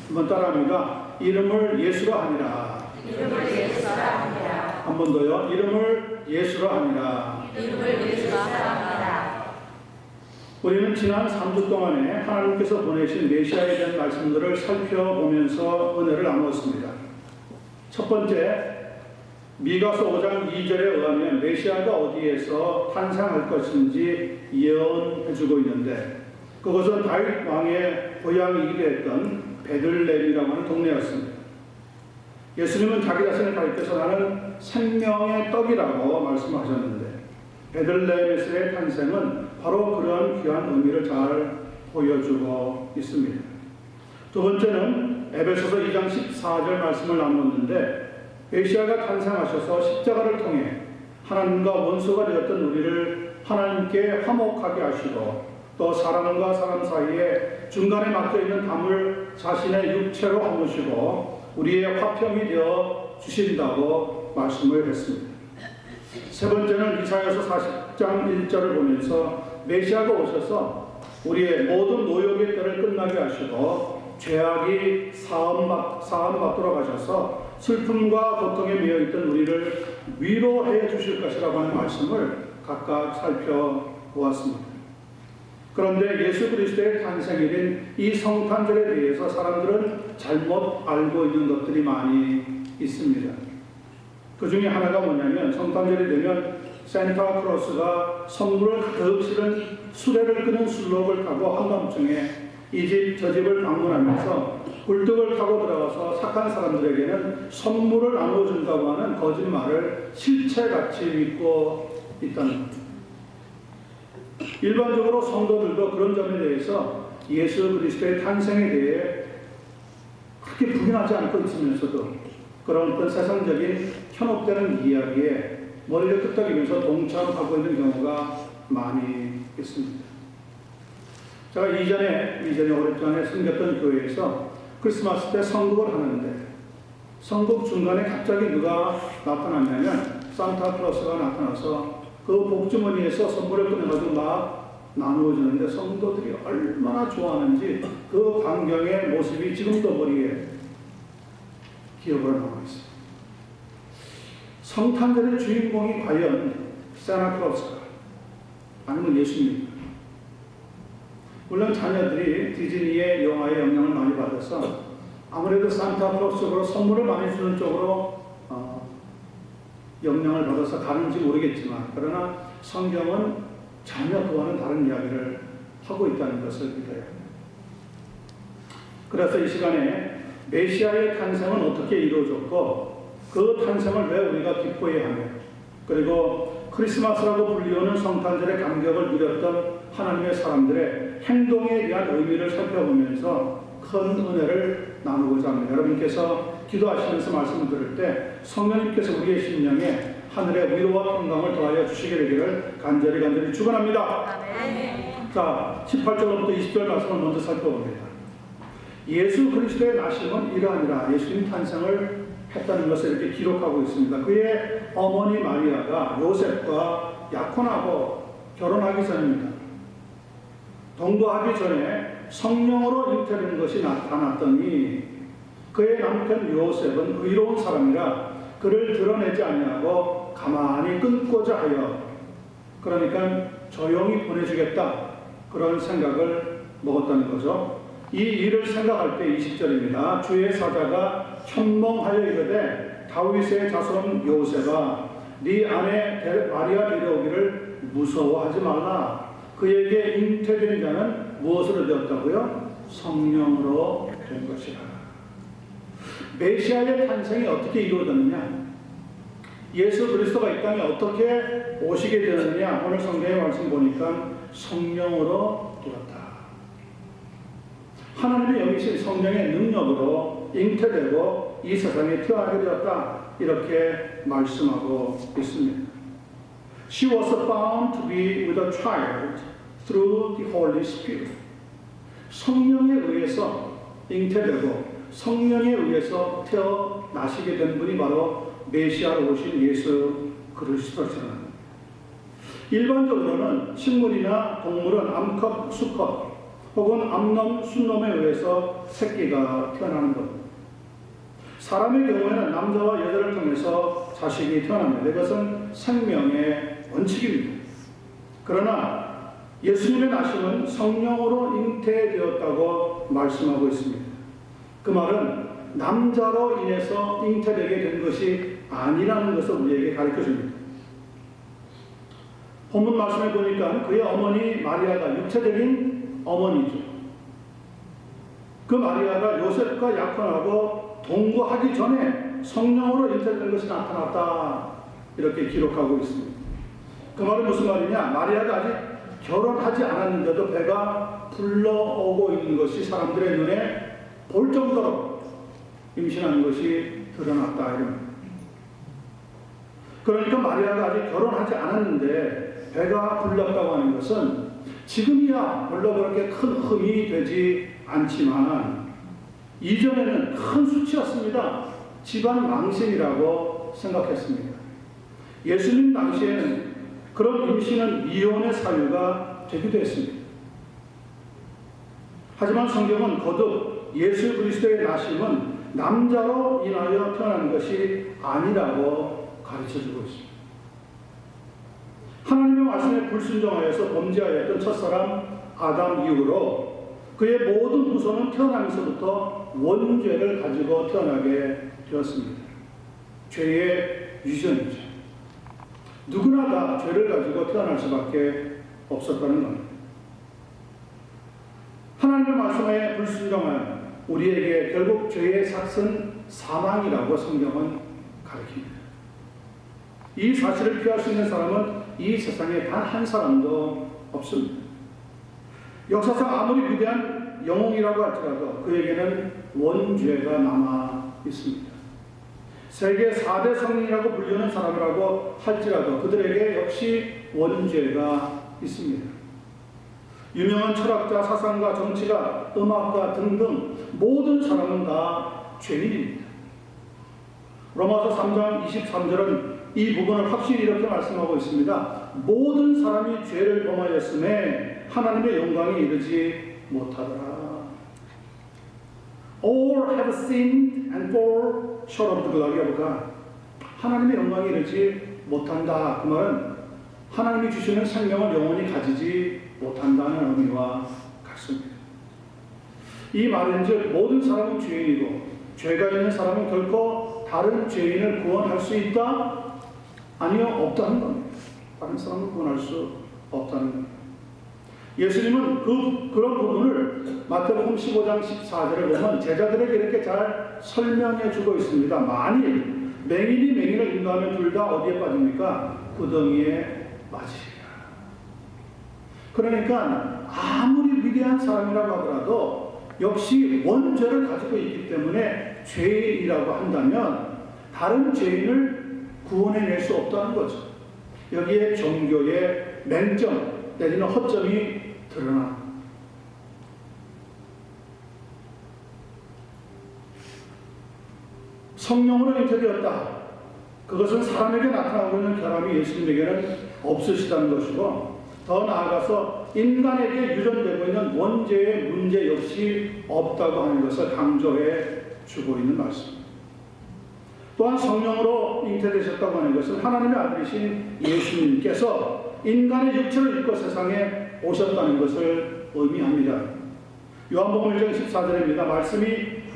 한번 따라합니다. 이름을 예수라 하니라. 이름을 예수라 하니라. 한 번 더요. 이름을 예수라 하니라. 이름을 예수라 하니라. 우리는 지난 3주 동안에 하나님께서 보내신 메시아에 대한 말씀들을 살펴보면서 은혜를 나누었습니다. 첫 번째, 미가서 5장 2절에 의하면 메시아가 어디에서 탄생할 것인지 예언해주고 있는데, 그것은 다윗 왕의 고향이기도 했던 베들레헴이라고 하는 동네였습니다. 예수님은 자기 자신을 가리켜서 나는 생명의 떡이라고 말씀하셨는데, 베들레헴에서의 탄생은 바로 그런 귀한 의미를 잘 보여주고 있습니다. 두 번째는 에베소서 2장 14절 말씀을 나누었는데, 메시아가 탄생하셔서 십자가를 통해 하나님과 원수가 되었던 우리를 하나님께 화목하게 하시고, 또 사람과 사람 사이에 중간에 막혀있는 담을 자신의 육체로 화무시고 우리의 화평이 되어 주신다고 말씀을 했습니다. 세 번째는 이사야서 40장 1절을 보면서 메시아가 오셔서 우리의 모든 노역의 때를 끝나게 하시고 죄악이 사함받도록 하셔서 슬픔과 고통에 매여있던 우리를 위로해 주실 것이라고 하는 말씀을 각각 살펴보았습니다. 그런데 예수 그리스도의 탄생일인 이 성탄절에 대해서 사람들은 잘못 알고 있는 것들이 많이 있습니다. 그 중에 하나가 뭐냐면, 성탄절이 되면 산타크로스가 선물을 가득 실은 수레를 끄는 술록을 타고 한밤중에 이 집 저 집을 방문하면서 굴뚝을 타고 들어가서 착한 사람들에게는 선물을 나눠준다고 하는 거짓말을 실체같이 믿고 있다는 겁니다. 일반적으로 성도들도 그런 점에 대해서 예수 그리스도의 탄생에 대해 그렇게 부인하지 않고 있으면서도 그런 어떤 세상적인 현혹되는 이야기에 머리를 끄덕이면서 동참하고 있는 경우가 많이 있습니다. 제가 이전에 오랫전에 섬겼던 교회에서 크리스마스 때 선곡을 하는데, 선곡 중간에 갑자기 누가 나타났냐면 산타클로스가 나타나서 그 복주머니에서 선물을 꺼내가지고 막 나누어주는데 성도들이 얼마나 좋아하는지 그 광경의 모습이 지금도 머리에 기억으로 남아있어요. 성탄절의 주인공이 과연 산타클로스가 아니면 예수님입니까? 물론 자녀들이 디즈니의 영화의 영향을 많이 받아서 아무래도 산타클로스 쪽으로 선물을 많이 주는 쪽으로 영향을 받아서 가는지 모르겠지만, 그러나 성경은 전혀 그와는 다른 이야기를 하고 있다는 것을 믿어야 합니다. 그래서 이 시간에 메시아의 탄생은 어떻게 이루어졌고 그 탄생을 왜 우리가 기뻐해야 하며, 그리고 크리스마스라고 불리우는 성탄절의 감격을 누렸던 하나님의 사람들의 행동에 대한 의미를 살펴보면서 큰 은혜를 나누고자 합니다. 여러분께서 기도하시면서 말씀을 들을 때 성령님께서 우리의 심령에 하늘의 위로와 평강을 더하여 주시게 되기를 간절히 축원합니다. 자, 18절부터 20절 말씀을 먼저 살펴봅니다. 예수 그리스도의 나심은 이러하니라. 예수님 탄생을 했다는 것을 이렇게 기록하고 있습니다. 그의 어머니 마리아가 요셉과 약혼하고 결혼하기 전입니다. 동거하기 전에 성령으로 잉태된 것이 나타났더니 그의 남편 요셉은 의로운 사람이라 그를 드러내지 아니하고 가만히 끊고자 하여, 그러니까 조용히 보내주겠다, 그런 생각을 먹었다는 거죠. 이 일을 생각할 때 20절입니다. 주의 사자가 현몽하여 이르되 다윗의 자손 요셉아, 네 아내 마리아 데려오기를 무서워하지 말라. 그에게 잉태된 자는 무엇으로 되었다고요? 성령으로 된 것이라. 메시아의 탄생이 어떻게 이루어졌느냐? 예수 그리스도가 이 땅에 어떻게 오시게 되느냐? 오늘 성경의 말씀 보니까 성령으로 되었다. 하나님의 영이신 성령의 능력으로 잉태되고 이 세상에 태어나게 되었다, 이렇게 말씀하고 있습니다. She was found to be with a child through the Holy Spirit. 성령에 의해서 잉태되고 성령에 의해서 태어나시게 된 분이 바로 메시아로 오신 예수 그리스도시라는. 일반적으로는 식물이나 동물은 암컷, 수컷 혹은 암놈, 순놈에 의해서 새끼가 태어나는 겁니다. 사람의 경우에는 남자와 여자를 통해서 자식이 태어납니다. 이것은 생명의 원칙입니다. 그러나 예수님의 나심은 성령으로 잉태되었다고 말씀하고 있습니다. 그 말은 남자로 인해서 잉태되게 된 것이 아니라는 것을 우리에게 가르쳐줍니다. 본문 말씀에 보니까 그의 어머니 마리아가 육체적인 어머니죠. 그 마리아가 요셉과 약혼하고 동거하기 전에 성령으로 잉태된 것이 나타났다, 이렇게 기록하고 있습니다. 그 말은 무슨 말이냐? 마리아가 아직 결혼하지 않았는데도 배가 불러오고 있는 것이 사람들의 눈에 볼 정도로 임신한 것이 드러났다, 이런. 그러니까 마리아가 아직 결혼하지 않았는데 배가 불렀다고 하는 것은 지금이야 별로 그렇게 큰 흠이 되지 않지만 이전에는 큰 수치였습니다. 집안 망신이라고 생각했습니다. 예수님 당시에는 그런 임신은 이혼의 사유가 되기도 했습니다. 하지만 성경은 거듭 예수 그리스도의 나심은 남자로 인하여 태어난 것이 아니라고 가르쳐주고 있습니다. 하나님의 말씀에 불순종하여서 범죄하였던 첫사람 아담 이후로 그의 모든 후손은 태어나면서부터 원죄를 가지고 태어나게 되었습니다. 죄의 유전이죠. 누구나 다 죄를 가지고 태어날 수밖에 없었다는 겁니다. 하나님의 말씀에 불순종한 우리에게 결국 죄의 삭은 사망이라고 성경은 가르칩니다. 이 사실을 피할 수 있는 사람은 이 세상에 단 한 사람도 없습니다. 역사상 아무리 위대한 영웅이라고 할지라도 그에게는 원죄가 남아 있습니다. 세계 4대 성인이라고 불리는 사람이라고 할지라도 그들에게 역시 원죄가 있습니다. 유명한 철학자, 사상가, 정치가, 음악가 등등 모든 사람은 다 죄인입니다. 로마서 3장 23절은 이 부분을 확실히 이렇게 말씀하고 있습니다. 모든 사람이 죄를 범하였음에 하나님의 영광에 이르지 못하더라. All have sinned and fall short of the glory of God. 하나님의 영광에 이르지 못한다. 그 말은 하나님이 주시는 생명을 영원히 가지지 못한다는 의미와 같습니다. 이 말은즉 모든 사람은 죄인이고 죄가 있는 사람은 결코 다른 죄인을 구원할 수 있다? 아니요, 없다는 겁니다. 다른 사람을 구원할 수 없다는 겁니다. 예수님은 그런 부분을 마태복음 15장 14절에 보면 제자들에게 이렇게 잘 설명해 주고 있습니다. 만일 맹인이 맹인을 인도하면 둘 다 어디에 빠집니까? 구덩이에 빠지리라. 그러니까 아무리 위대한 사람이라고 하더라도 역시 원죄를 가지고 있기 때문에 죄인이라고 한다면 다른 죄인을 구원해낼 수 없다는 거죠. 여기에 종교의 맹점 내지는 허점이 드러나. 성령으로 잉태되었다. 그것은 사람에게 나타나고 있는 결함이 예수님에게는 없으시다는 것이고 더 나아가서 인간에게 유전되고 있는 원죄의 문제 역시 없다고 하는 것을 강조해 주고 있는 말씀입니다. 또한 성령으로 잉태되셨다고 하는 것은 하나님의 아들이신 예수님께서 인간의 육체를 입고 세상에 오셨다는 것을 의미합니다. 요한복음 1장 14절입니다. 말씀이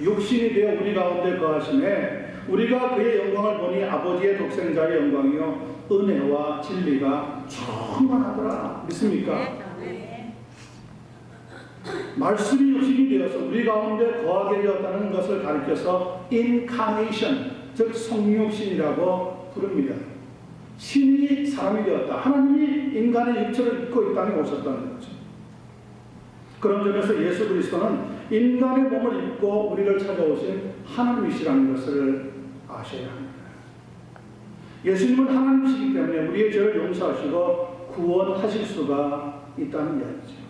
육신이 되어 우리 가운데 거하심에 우리가 그의 영광을 보니 아버지의 독생자의 영광이요 은혜와 진리가 충만하더라. 믿습니까? 말씀이 육신이 되어서 우리 가운데 거하게 되었다는 것을 가리켜서 incarnation, 즉 성육신이라고 부릅니다. 신이 사람이 되었다. 하나님이 인간의 육체를 입고 이 땅에 오셨다는 거죠. 그런 점에서 예수 그리스도는 인간의 몸을 입고 우리를 찾아오신 하나님이시라는 것을 아셔야 합니다. 예수님은 하나님이시기 때문에 우리의 죄를 용서하시고 구원하실 수가 있다는 이야기죠.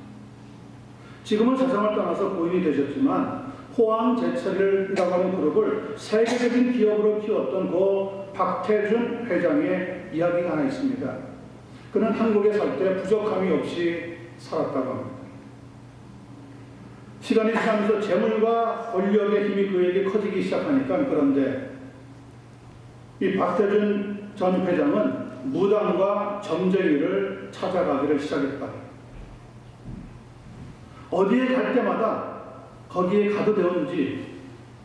지금은 세상을 떠나서 고인이 되셨지만 호황제철이라고 하는 그룹을 세계적인 기업으로 키웠던 그 박태준 회장의 이야기가 하나 있습니다. 그는 한국에 살 때 부족함이 없이 살았다고 합니다. 시간이 지나면서 재물과 권력의 힘이 그에게 커지기 시작하니까, 그런데 이 박태준 전 회장은 무당과 점쟁이를 찾아가기를 시작했다. 어디에 갈 때마다 거기에 가도 되는지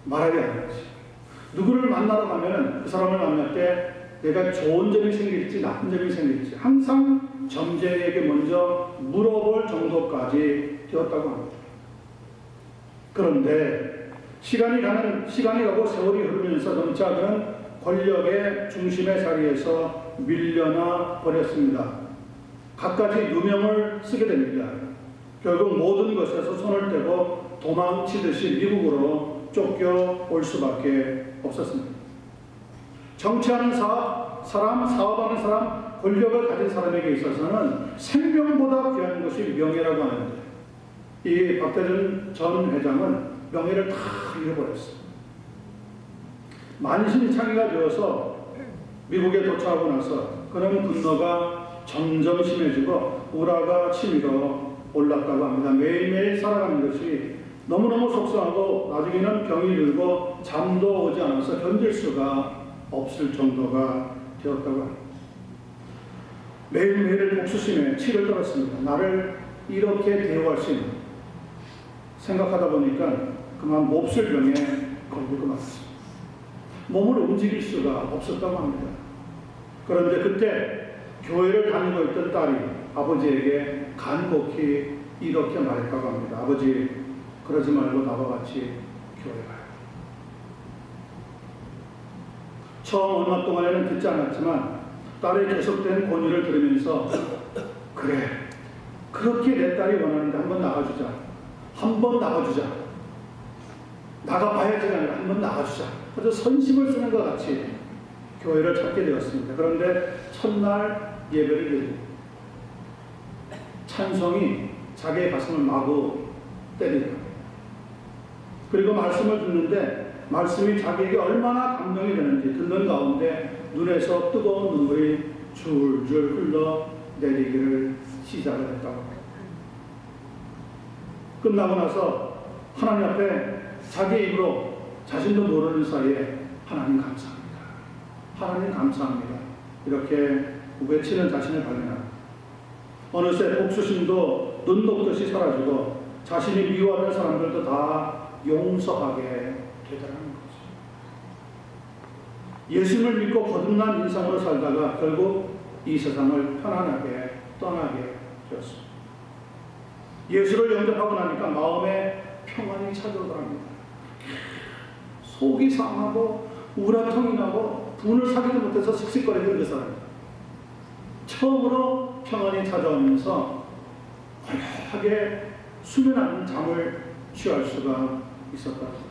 말하지 않았지. 누구를 만나러 가면은 그 사람을 만날 때 내가 좋은 점이 생길지 나쁜 점이 생길지 항상 점쟁이에게 먼저 물어볼 정도까지 되었다고 합니다. 그런데 시간이 가고 세월이 흐르면서 점차 그는 권력의 중심의 자리에서 밀려나 버렸습니다. 갖가지 유명을 쓰게 됩니다. 결국 모든 것에서 손을 떼고 도망치듯이 미국으로 쫓겨올 수밖에 없었습니다. 정치하는 사업하는 사람, 권력을 가진 사람에게 있어서는 생명보다 귀한 것이 명예라고 하는데, 이 박대준 전 회장은 명예를 다 잃어버렸어요. 만신창이가 되어서 미국에 도착하고 나서 그는 분노가 점점 심해지고 우라가 치밀어 올랐다고 합니다. 매일매일 살아가는 것이 너무너무 속상하고 나중에는 병이 들고 잠도 오지 않아서 견딜 수가 없을 정도가 되었다고 합니다. 매일매일 복수심에 치를 떨었습니다. 나를 이렇게 대우할 수 있는, 생각하다 보니까 그만 몹쓸 병에 걸릴 것 같았습니다. 몸을 움직일 수가 없었다고 합니다. 그런데 그때 교회를 다니고 있던 딸이 아버지에게 간곡히 이렇게 말했다고 합니다. 아버지, 그러지 말고 나와 같이 교회 가요. 처음 얼마 동안에는 듣지 않았지만 딸의 계속된 권유를 들으면서, 그래, 그렇게 내 딸이 원하는데 한번 나가주자. 한번 나가주자. 나가봐야지 아니라 한번 나가주자. 아주 선심을 쓰는 것 같이 교회를 찾게 되었습니다. 그런데 첫날 예배를 드립니다. 찬송이 자기의 가슴을 마구 때리더라. 그리고 말씀을 듣는데 말씀이 자기에게 얼마나 감동이 되는지 듣는 가운데 눈에서 뜨거운 눈물이 줄줄 흘러 내리기를 시작을 했다고 합니다. 끝나고 나서 하나님 앞에 자기 입으로 자신도 모르는 사이에 하나님 감사합니다. 하나님 감사합니다. 이렇게 외치는 자신을 발견합니다. 어느새 복수심도 눈 녹듯이 사라지고 자신이 미워하는 사람들도 다 용서하게 되더라는 거죠. 예수를 믿고 거듭난 인생으로 살다가 결국 이 세상을 편안하게 떠나게 되었습니다. 예수를 영접하고 나니까 마음에 평안이 찾아오더랍니다. 속이 상하고 우라통이 나고 분을 사기도 못해서 씩씩거리던 그 사람, 처음으로 평안이 찾아오면서 화려하게 수면하는 잠을 취할 수가 있었다는 거죠.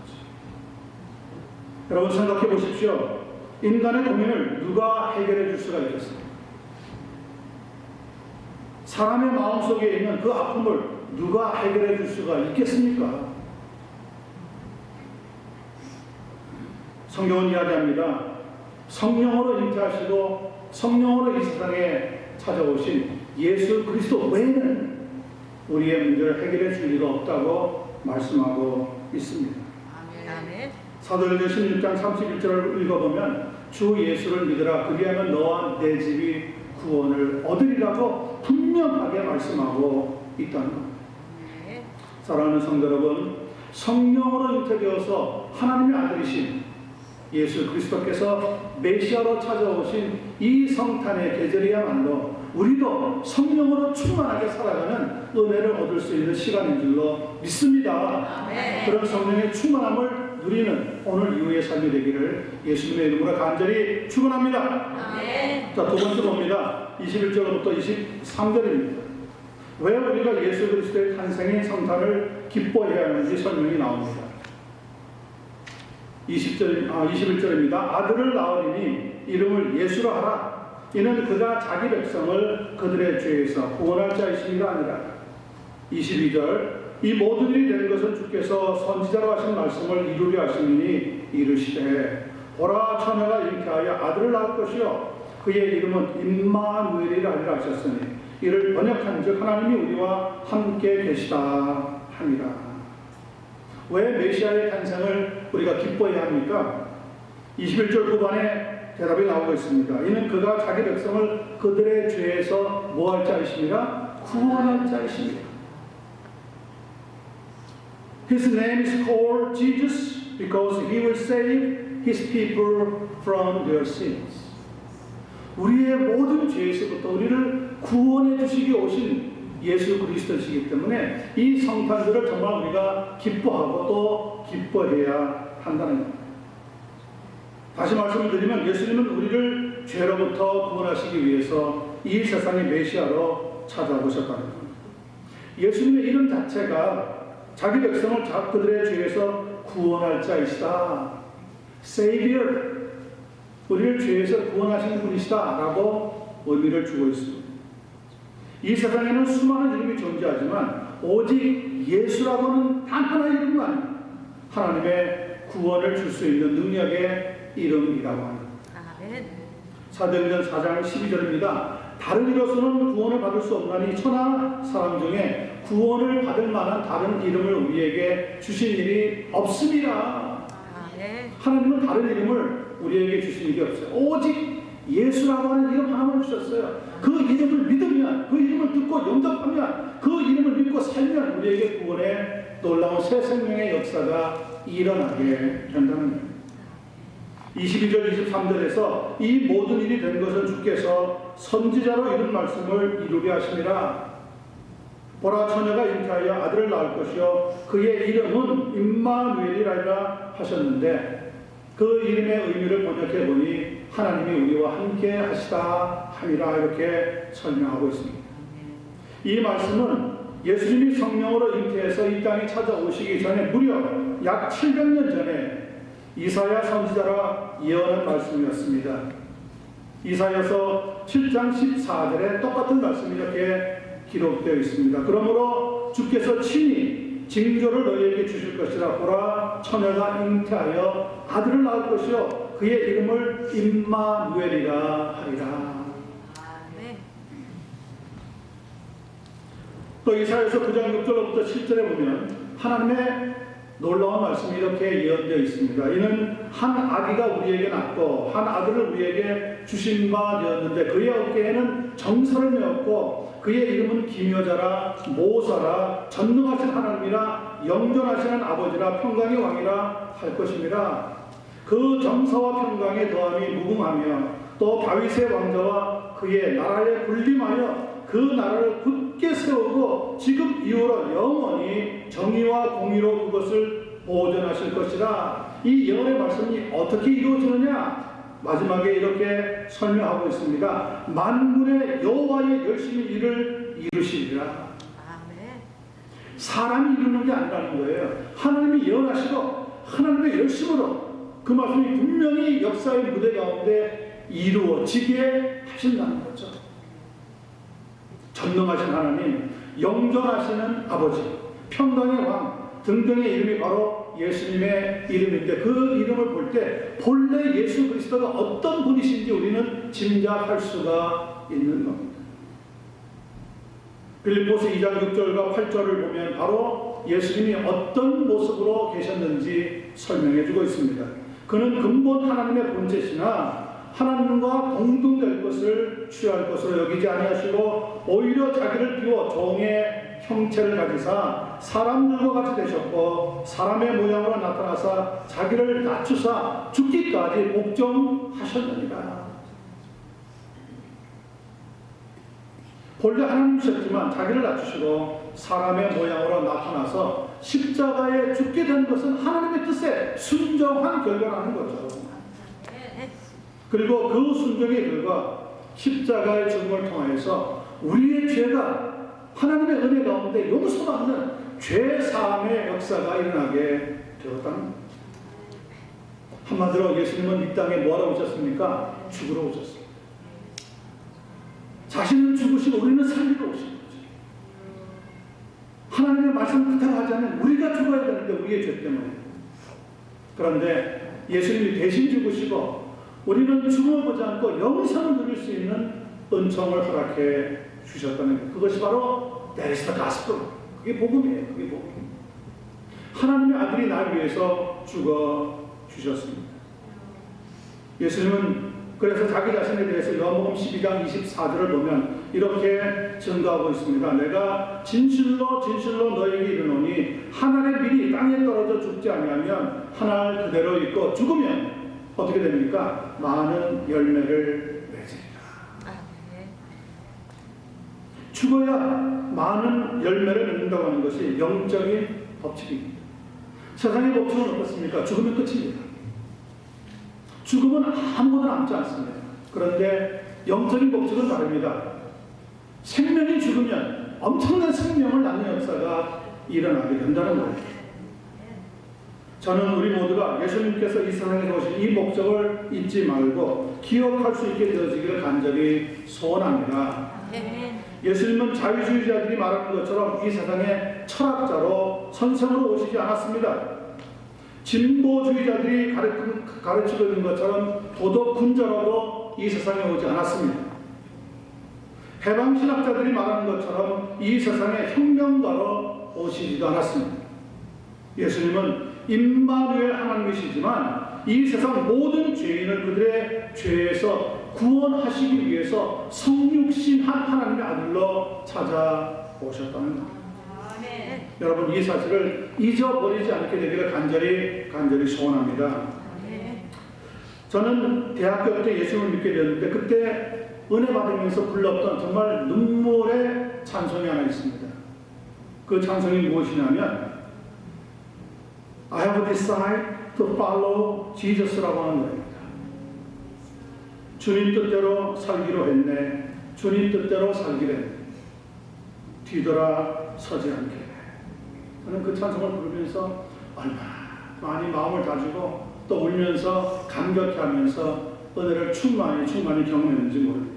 여러분 생각해 보십시오. 인간의 고민을 누가 해결해 줄 수가 있겠습니까? 사람의 마음속에 있는 그 아픔을 누가 해결해 줄 수가 있겠습니까? 성경은 이야기합니다. 성령으로 잉태하시고 성령으로 이 세상에 찾아오신 예수 그리스도 외에는 우리의 문제를 해결해 줄 리가 없다고 말씀하고 있습니다. 아멘. 사도행전 16장 31절을 읽어보면 주 예수를 믿으라 그리하면 너와 내 집이 구원을 얻으리라고 분명하게 말씀하고 있다는 겁니다. 사랑하는 성도 여러분, 성령으로 잉태되어서 하나님의 아들이신 예수 그리스도께서 메시아로 찾아오신 이 성탄의 계절이야말로 우리도 성령으로 충만하게 살아가는 은혜를 얻을 수 있는 시간인 줄로 믿습니다. 아멘. 그런 성령의 충만함을 누리는 오늘 이후의 삶이 되기를 예수님의 이름으로 간절히 축원합니다. 아멘. 자, 두 번째 봅니다. 21절부터 23절입니다. 왜 우리가 예수 그리스도의 탄생인 성탄을 기뻐해야 하는지 설명이 나옵니다. 21절입니다. 아들을 낳으리니 이름을 예수로 하라. 이는 그가 자기 백성을 그들의 죄에서 구원할 자이심이라 아니라. 22절 이 모든 일이 된 것은 주께서 선지자로 하신 말씀을 이루려 하시니 이르시되 보라 처녀가 잉태하여 아들을 낳을 것이요 그의 이름은 임마누엘이라 하리라 하셨으니 이를 번역한 즉 하나님이 우리와 함께 계시다 하니라. 왜 메시아의 탄생을 우리가 기뻐해야 합니까? 21절 후반에 대답이 나오고 있습니다. 이는 그가 자기 백성을 그들의 죄에서 뭐할 자이십니까? 구원할 자이십니다. His name is called Jesus because he will save his people from their sins. 우리의 모든 죄에서부터 우리를 구원해 주시기 오신 예수 그리스도시기 때문에 이 성탄절을 정말 우리가 기뻐하고 또 기뻐해야 한다는 겁니다. 다시 말씀을 드리면 예수님은 우리를 죄로부터 구원하시기 위해서 이 세상의 메시아로 찾아오셨다는 겁니다. 예수님의 이름 자체가 자기 백성을 그들의 죄에서 구원할 자이시다. Savior. 우리를 죄에서 구원하시는 분이시다 라고 의미를 주고 있습니다. 이 세상에는 수많은 이름이 존재하지만 오직 예수라고는 단 하나의 이름은 아닙니다. 하나님의 구원을 줄 수 있는 능력의 이름이라고 합니다. 아멘. 사도행전 4장 12절입니다. 다른 이로서는 구원을 받을 수 없나니 천하 사람 중에 구원을 받을 만한 다른 이름을 우리에게 주신 일이 없습니다. 아멘. 하나님은 다른 이름을 우리에게 주신 일이 없어요. 오직 예수라고 하는 이름 하나만 주셨어요. 그 이름을 믿으면, 그 이름을 듣고 영접하면, 그 이름을 믿고 살면 우리에게 구원의 놀라운 새 생명의 역사가 일어나게 된다는 거예요. 22절 23절에서 이 모든 일이 된 것은 주께서 선지자로 이런 말씀을 이루게 하심이라. 보라, 처녀가 잉태하여 아들을 낳을 것이요 그의 이름은 임마누엘이라 하셨는데 그 이름의 의미를 번역해 보니 하나님이 우리와 함께 하시다 함이라 이렇게 설명하고 있습니다. 이 말씀은 예수님이 성령으로 잉태해서 이 땅에 찾아오시기 전에 무려 약 700년 전에 이사야 선지자가 예언한 말씀이었습니다. 이사야서 7장 14절에 똑같은 말씀이 이렇게 기록되어 있습니다. 그러므로 주께서 친히 징조를 너희에게 주실 것이라. 보라, 처녀가 잉태하여 아들을 낳을 것이요 그의 이름을 임마누엘이라 하리라. 네. 또 이사야서 9장 6절부터 7절에 보면 하나님의 놀라운 말씀이 이렇게 예언되어 있습니다. 이는 한 아기가 우리에게 낳고 한 아들을 우리에게 주신 바 되었는데 그의 어깨에는 정사를 메었고 그의 이름은 기묘자라 모사라 전능하신 하나님이라 영존하시는 아버지라 평강의 왕이라 할 것입니다. 그 정사와 평강의 더함이 무궁하며 또 다윗의 왕자와 그의 나라에 군림하여 그 나라를 굳게 세우고 지금 이후로 영원히 정의와 공의로 그것을 보존하실 것이라. 이 예언의 말씀이 어떻게 이루어지느냐? 마지막에 이렇게 설명하고 있습니다. 만군의 여호와의 열심히 일을 이루시리라. 아멘. 사람이 이루는 게 아니라는 거예요. 하나님이 예언하시고 하나님의 열심으로 그 말씀이 분명히 역사의 무대 가운데 이루어지게 하신다는 거죠. 전능하신 하나님, 영존하시는 아버지, 평강의 왕 등등의 이름이 바로 예수님의 이름인데 그 이름을 볼 때 본래 예수 그리스도가 어떤 분이신지 우리는 짐작할 수가 있는 겁니다. 빌립보서 2장 6절과 8절을 보면 바로 예수님이 어떤 모습으로 계셨는지 설명해 주고 있습니다. 그는 근본 하나님의 본체시나 하나님과 동등될 것을 취할 것으로 여기지 아니하시고 오히려 자기를 비워 종의 형체를 가지사 사람들과 같이 되셨고 사람의 모양으로 나타나사 자기를 낮추사 죽기까지 복종하셨느니라. 본래 하나님이셨지만 자기를 낮추시고 사람의 모양으로 나타나서 십자가에 죽게 된 것은 하나님의 뜻에 순종한 결과라는 거죠. 그리고 그 순종의 결과 십자가의 죽음을 통하여서 우리의 죄가 하나님의 은혜 가운데 용서받는 죄사함의 역사가 일어나게 되었다는 겁니다. 한마디로 예수님은 이 땅에 뭐하러 오셨습니까? 죽으러 오셨습니다. 자신은 죽으시고 우리는 살리러 오신 거죠. 하나님의 말씀 그대로 하자면 우리가 죽어야 되는데 우리의 죄 때문에. 그런데 예수님이 대신 죽으시고 우리는 죽음을 보지 않고 영생을 누릴 수 있는 은총을 허락해 주셨다는 것. 그것이 바로 That is the gospel. 그게 복음이에요. 그게 복음. 하나님의 아들이 날 위해서 죽어 주셨습니다. 예수님은 그래서 자기 자신에 대해서 요한복음 12장 24절을 보면 이렇게 증거하고 있습니다. 내가 진실로 진실로 너에게 이르노니 한 알의 밀이 땅에 떨어져 죽지 아니하면 한 알 그대로 있고 죽으면 어떻게 됩니까? 많은 열매를 맺으리라. 아멘. 죽어야 많은 열매를 맺는다고 하는 것이 영적인 법칙입니다. 세상의 법칙은 어떻습니까? 죽으면 끝입니다. 죽음은 아무것도 남지 않습니다. 그런데 영적인 법칙은 다릅니다. 생명이 죽으면 엄청난 생명을 낳는 역사가 일어나게 된다는 거예요. 저는 우리 모두가 예수님께서 이 세상에 오신 이 목적을 잊지 말고 기억할 수 있게 되어지기를 간절히 소원합니다. 아멘. 예수님은 자유주의자들이 말하는 것처럼 이 세상에 철학자로 선생으로 오시지 않았습니다. 진보주의자들이 가르치고 있는 것처럼 도덕군자로도 이 세상에 오지 않았습니다. 해방신학자들이 말하는 것처럼 이 세상에 혁명가로 오시지도 않았습니다. 예수님은 임마누엘 하나님이시지만 이 세상 모든 죄인을 그들의 죄에서 구원하시기 위해서 성육신한 하나님의 아들로 찾아오셨다는 겁니다. 아멘. 여러분 이 사실을 잊어버리지 않게 되기를 간절히 소원합니다. 아멘. 저는 대학교 때 예수님을 믿게 되었는데 그때 은혜 받으면서 불렀던 정말 눈물의 찬송이 하나 있습니다. 그 찬송이 무엇이냐면 I have decided to follow Jesus라고 하는 노래입니다. 주님 뜻대로 살기로 했네. 주님 뜻대로 살기로 했네. 뒤돌아 서지 않게. 저는 그 찬송을 부르면서 얼마나 많이 마음을 다지고 또 울면서 감격해하면서 은혜를 충만히 경험했는지 모릅니다.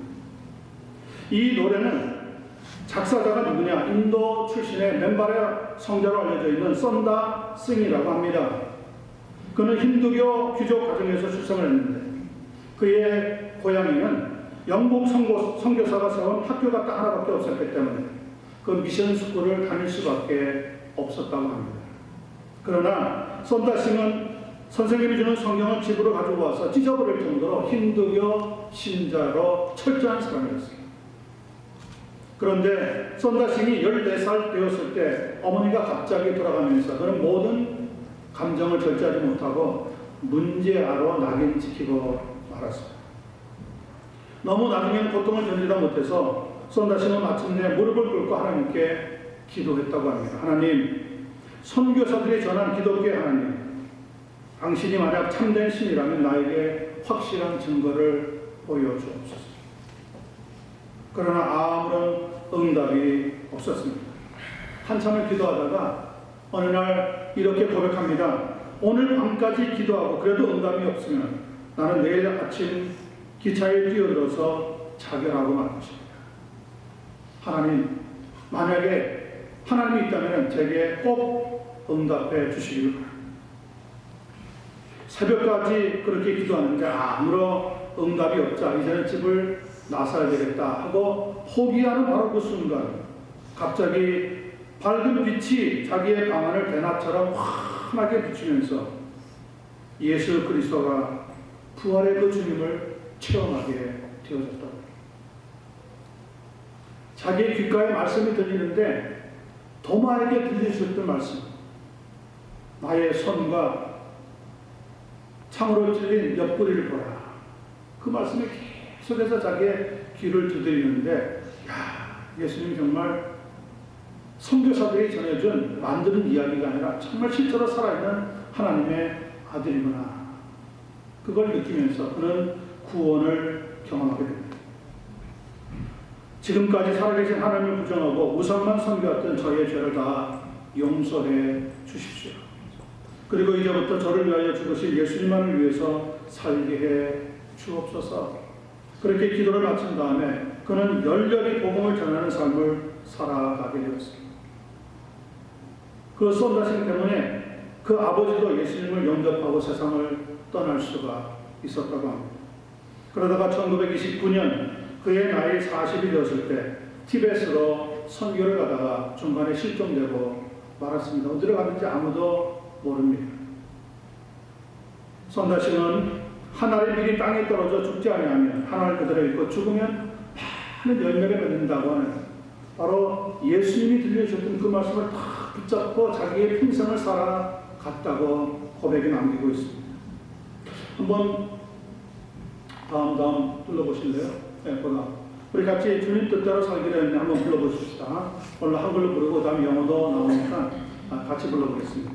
이 노래는 작사자가 누구냐? 인도 출신의 맨발의 성자로 알려져 있는 썬다 싱이라고 합니다. 그는 힌두교 귀족 가정에서 출생을 했는데 그의 고향에는 영국 선교사가 세운 학교가 딱 하나밖에 없었기 때문에 그 미션 스쿨을 다닐 수밖에 없었다고 합니다. 그러나 썬다 싱은 선생님이 주는 성경을 집으로 가지고 와서 찢어버릴 정도로 힌두교 신자로 철저한 사람이었습니다. 그런데 썬다싱이 14살 되었을 때 어머니가 갑자기 돌아가면서 그는 모든 감정을 절제하지 못하고 문제아로 낙인 찍히고 말았습니다. 너무 나중에는 고통을 견디다 못해서 썬다싱은 마침내 무릎을 꿇고 하나님께 기도했다고 합니다. 하나님, 선교사들이 전한 기독교의 하나님, 당신이 만약 참된 신이라면 나에게 확실한 증거를 보여주옵소서. 그러나 아무런 응답이 없었습니다. 한참을 기도하다가 어느 날 이렇게 고백합니다. 오늘 밤까지 기도하고 그래도 응답이 없으면 나는 내일 아침 기차에 뛰어들어서 자결하고 말 것입니다. 하나님, 만약에 하나님이 있다면 제게 꼭 응답해 주시기를 바랍니다. 새벽까지 그렇게 기도하는데 아무런 응답이 없자 이제는 집을 나서야 되겠다 하고 포기하는 바로 그 순간 갑자기 밝은 빛이 자기의 방안을 대낮처럼 환하게 비추면서 예수 그리스도가 부활의 그 주님을 체험하게 되어졌다. 자기의 귓가에 말씀이 들리는데 도마에게 들리셨던 말씀, 나의 손과 창으로 찔린 옆구리를 보라. 그 말씀이 계속해서 자기의 귀를 두드리는데 예수님 정말 선교사들이 전해준 만드는 이야기가 아니라 정말 실제로 살아있는 하나님의 아들이구나. 그걸 느끼면서 그는 구원을 경험하게 됩니다. 지금까지 살아계신 하나님을 부정하고 우상만 섬겨왔던 저의 죄를 다 용서해 주십시오. 그리고 이제부터 저를 위하여 죽으실 예수님만을 위해서 살게 해 주옵소서. 그렇게 기도를 마친 다음에 그는 열렬히 복음을 전하는 삶을 살아가게 되었습니다. 그 쏜다심 때문에 그 아버지도 예수님을 영접하고 세상을 떠날 수가 있었다고 합니다. 그러다가 1929년 그의 나이 40이 되었을 때 티벳으로 선교를 가다가 중간에 실종되고 말았습니다. 어디로 갔는지 아무도 모릅니다. 선다시는 한 알이 미리 땅에 떨어져 죽지 아니하면 한 알 그대로 있고 죽으면 많은 열매를 맺는다고 하는, 바로 예수님이 들려주셨던 그 말씀을 다 붙잡고 자기의 평생을 살아갔다고 고백에 남기고 있습니다. 한번 다음 불러보실래요? 네, 보다. 우리 같이 주님 뜻대로 살기로 했네. 한번 불러보십시다. 오늘 한글로 부르고 다음 영어도 나오니까 같이 불러보겠습니다.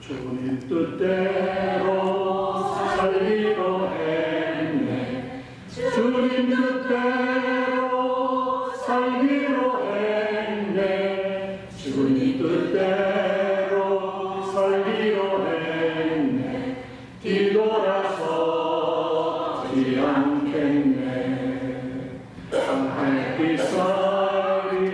주님 뜻대로 살기로 했네. 주님 뜻대로 살기로 했네. 주님 뜻대로 살기로 했네. 뒤돌아서지 않겠네. Happy sorry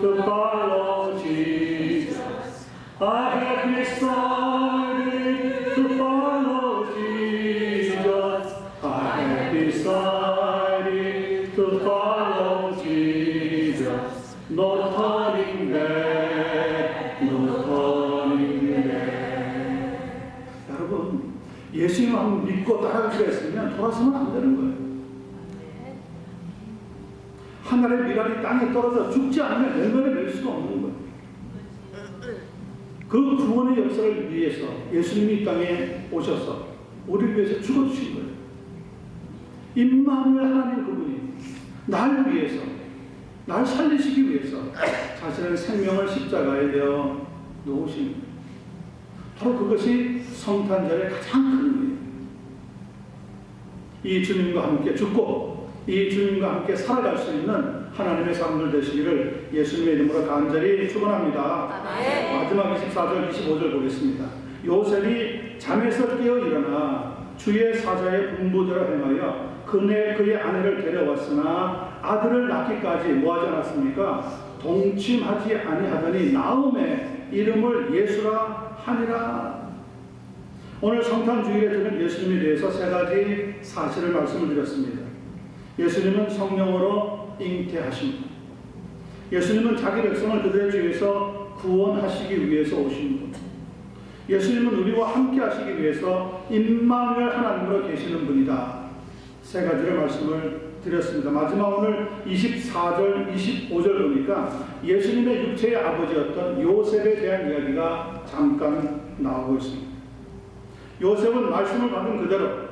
to follow Jesus. A happy sorry to follow Jesus. A happy sorry to follow Jesus. No turning back, no turning back. 여러분, 예수님을 믿고 따라가기로 했으면 돌아서면 안 되는 거예요. 하늘의 미랄이 땅에 떨어져 죽지 않으면 열매를 맺을 수가 없는 거예요. 그 구원의 역사를 위해서 예수님이 이 땅에 오셔서 우리를 위해서 죽어주신 거예요. 임마누엘 하나님 그분이 날 위해서, 날 살리시기 위해서 자신의 생명을 십자가에 내어 놓으신 거예요. 바로 그것이 성탄절의 가장 큰 의미예요. 이 주님과 함께 죽고 이 주님과 함께 살아갈 수 있는 하나님의 사람들 되시기를 예수님의 이름으로 간절히 축원합니다. 마지막 24절 25절 보겠습니다. 요셉이 잠에서 깨어 일어나 주의 사자의 분부대로 행하여 그의 아내를 데려왔으나 아들을 낳기까지 뭐하지 않았습니까? 동침하지 아니하더니 나음의 이름을 예수라 하니라. 오늘 성탄주일에 저는 예수님에 대해서 세 가지 사실을 말씀을 드렸습니다. 예수님은 성령으로 잉태하십니다. 예수님은 자기 백성을 그들의 죄에서 구원하시기 위해서 오신 분. 예수님은 우리와 함께 하시기 위해서 임마누엘 하나님으로 계시는 분이다. 세 가지를 말씀을 드렸습니다. 마지막 오늘 24절, 25절 보니까 예수님의 육체의 아버지였던 요셉에 대한 이야기가 잠깐 나오고 있습니다. 요셉은 말씀을 받은 그대로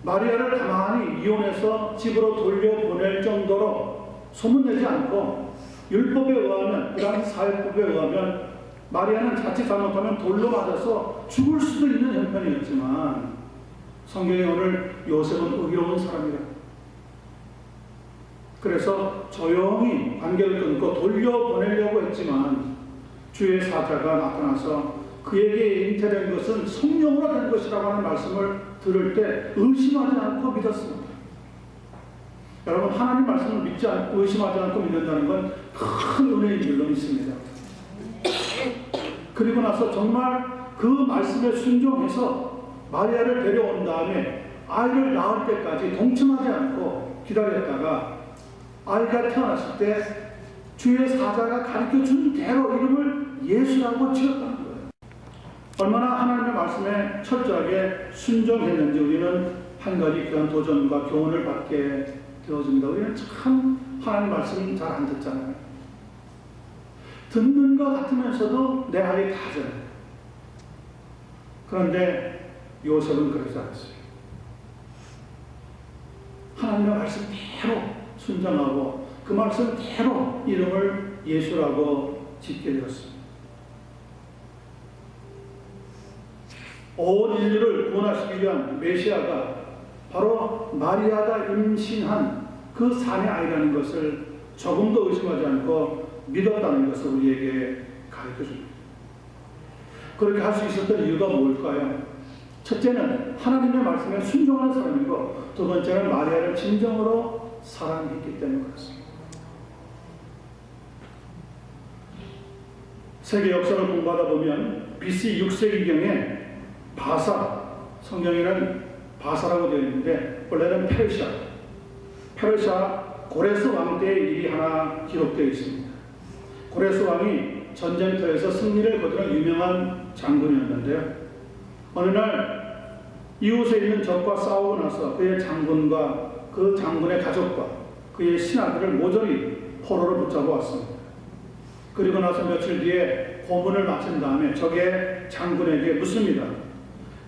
마리아를 가만히 이혼해서 집으로 돌려보낼 정도로 소문내지 않고 율법에 의하면, 그 당시 사회법에 의하면 마리아는 자칫 잘못하면 돌로 맞아서 죽을 수도 있는 형편이었지만 성경에 오늘 요셉은 의로운 사람이라. 그래서 조용히 관계를 끊고 돌려보내려고 했지만 주의 사자가 나타나서 그에게 잉태된 것은 성령으로 된 것이라고 하는 말씀을 들을 때 의심하지 않고 믿었습니다. 여러분, 하나님 말씀을 믿지 않고 의심하지 않고 믿는다는 건 큰 은혜인 줄로 믿습니다. 그리고 나서 정말 그 말씀에 순종해서 마리아를 데려온 다음에 아이를 낳을 때까지 동침하지 않고 기다렸다가 아이가 태어났을 때 주의 사자가 가르쳐준 대로 이름을 예수라고 지었다는 거예요. 얼마나 하나님의 말씀에 철저하게 순종했는지 우리는 한 가지 귀한 도전과 교훈을 받게 되어집니다. 우리는 참 하나님 말씀 잘 안 듣잖아요. 듣는 것 같으면서도 내 알이 다잖아요. 그런데 요셉은 그러지 않았어요. 하나님의 말씀대로 순종하고 그 말씀대로 이름을 예수라고 짓게 되었습니다. 온 인류를 구원하시기 위한 메시아가 바로 마리아가 임신한 그 산의 아이라는 것을 조금도 의심하지 않고 믿었다는 것을 우리에게 가르쳐줍니다. 그렇게 할 수 있었던 이유가 뭘까요? 첫째는 하나님의 말씀에 순종하는 사람이고, 두 번째는 마리아를 진정으로 사랑했기 때문에 그렇습니다. 세계 역사를 공부하다 보면 BC 6세기경에 바사, 성경에는 바사라고 되어 있는데 원래는 페르시아 고레스 왕 때의 일이 하나 기록되어 있습니다. 고레스 왕이 전쟁터에서 승리를 거두는 유명한 장군이었는데요. 어느 날 이웃에 있는 적과 싸우고 나서 그의 장군과 그 장군의 가족과 그의 신하들을 모조리 포로로 붙잡아 왔습니다. 그리고 나서 며칠 뒤에 고문을 마친 다음에 적의 장군에게 묻습니다.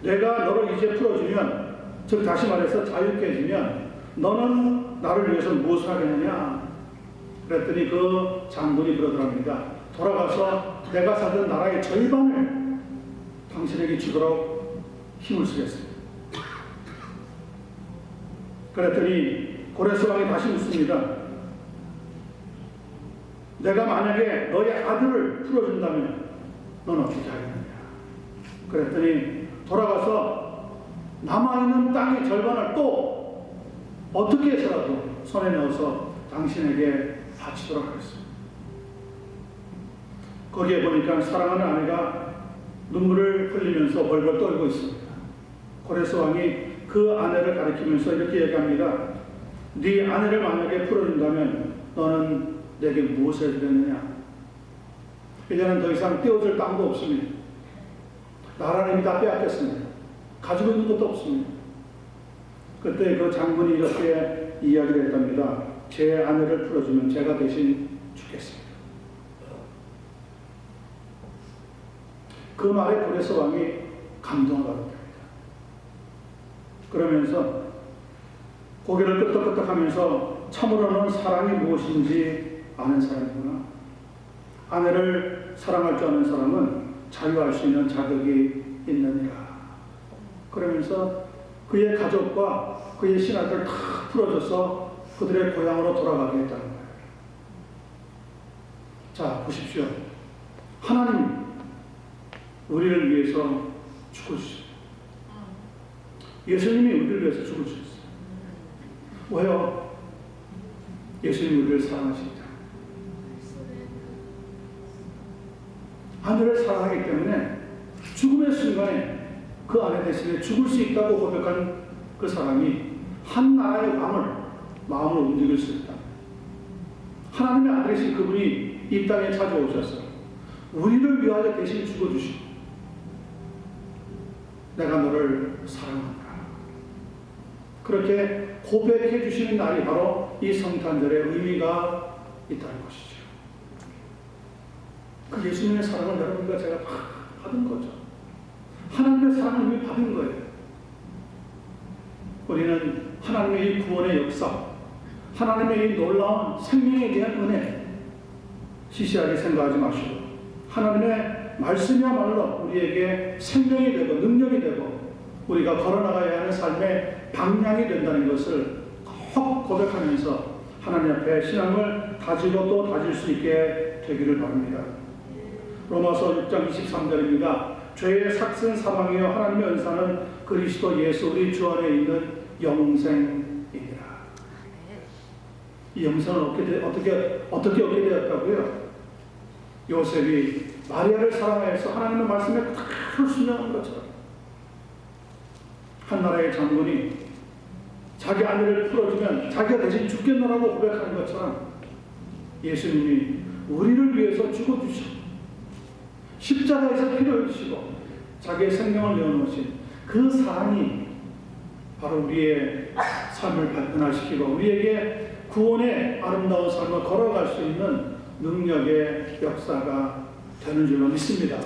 내가 너를 이제 풀어주면, 즉 다시 말해서 자유케 해주면 너는 나를 위해서 무엇을 하겠느냐? 그랬더니 그 장군이 그러더랍니다. 돌아가서 내가 살던 나라의 절반을 당신에게 주도록 힘을 쓰겠습니다. 그랬더니 고레스 왕이 다시 묻습니다. 내가 만약에 너의 아들을 풀어준다면 너는 어떻게 하겠느냐? 그랬더니 돌아가서 남아있는 땅의 절반을 또 어떻게 해서라도 손에 넣어서 당신에게 바치도록 하겠습니다. 거기에 보니까 사랑하는 아내가 눈물을 흘리면서 벌벌 떨고 있습니다. 고레스 왕이 그 아내를 가리키면서 이렇게 얘기합니다. 네 아내를 만약에 풀어준다면 너는 내게 무엇을 해주겠느냐? 이제는 더 이상 떼어줄 땅도 없습니다. 나라는 이미 다 빼앗겼습니다. 가지고 있는 것도 없습니다. 그때 그 장군이 이렇게 이야기를 했답니다. 제 아내를 풀어주면 제가 대신 죽겠습니다. 그 말에 고레스 왕이 감동을 받았답니다. 그러면서 고개를 끄덕끄덕하면서 참으로는 사랑이 무엇인지 아는 사람이구나. 아내를 사랑할 줄 아는 사람은 자유할 수 있는 자격이 있느니라. 그러면서 그의 가족과 그의 신하들을 다 풀어줘서 그들의 고향으로 돌아가게 했다는 거예요. 자, 보십시오. 하나님 우리를 위해서 죽으셨어요. 예수님이 우리를 위해서 죽으셨어요. 왜요? 예수님이 우리를 사랑하시기 때문에. 아내를 사랑하기 때문에 죽음의 순간에 그 아내 대신에 죽을 수 있다고 고백한 그 사람이 한 나라의 왕을 마음으로 움직일 수 있다. 하나님의 아들이신 그분이 이 땅에 찾아오셔서 우리를 위하여 대신 죽어주시고 내가 너를 사랑한다. 그렇게 고백해 주시는 날이 바로 이 성탄절의 의미가 있다는 것이죠. 그 예수님의 사랑을 여러분과 제가 받은 거죠. 하나님의 사랑을 이미 받은 거예요. 우리는 하나님의 이 구원의 역사, 하나님의 이 놀라운 생명에 대한 은혜 시시하게 생각하지 마시고 하나님의 말씀이야말로 우리에게 생명이 되고 능력이 되고 우리가 걸어나가야 하는 삶의 방향이 된다는 것을 꼭 고백하면서 하나님 앞에 신앙을 다지고 또 다질 수 있게 되기를 바랍니다. 로마서 6장 23절입니다. 죄의 삭슨 사망이요 하나님의 은사는 그리스도 예수 우리 주 안에 있는 영생이니라. 이 영생은 어떻게 얻게 되었다고요? 요셉이 마리아를 사랑해서 하나님의 말씀에 그대로 순종한 것처럼 한 나라의 장군이 자기 아내를 풀어주면 자기가 대신 죽겠노라고 고백하는 것처럼 예수님이 우리를 위해서 죽어주시고 십자가에서 피를 흘리시고 자기의 생명을 내어놓으신 그 사랑이 바로 우리의 삶을 발전시키고 우리에게 구원의 아름다운 삶을 걸어갈 수 있는 능력의 역사가 되는 줄로 믿습니다.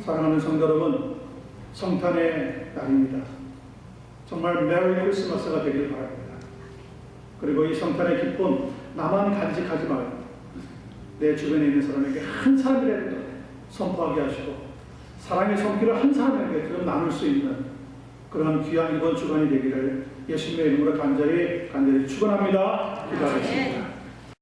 사랑하는 성도 여러분, 성탄의 날입니다. 정말 메리 크리스마스가 되기를 바랍니다. 그리고 이 성탄의 기쁨 나만 간직하지 말고 내 주변에 있는 사람에게 한 사람이라도 선포하게 하시고 사랑의 손길을 한 사람에게 나눌 수 있는 그런 귀한 이번 주간이 되기를 예수님의 이름으로 간절히 축원합니다. 기도하겠습니다.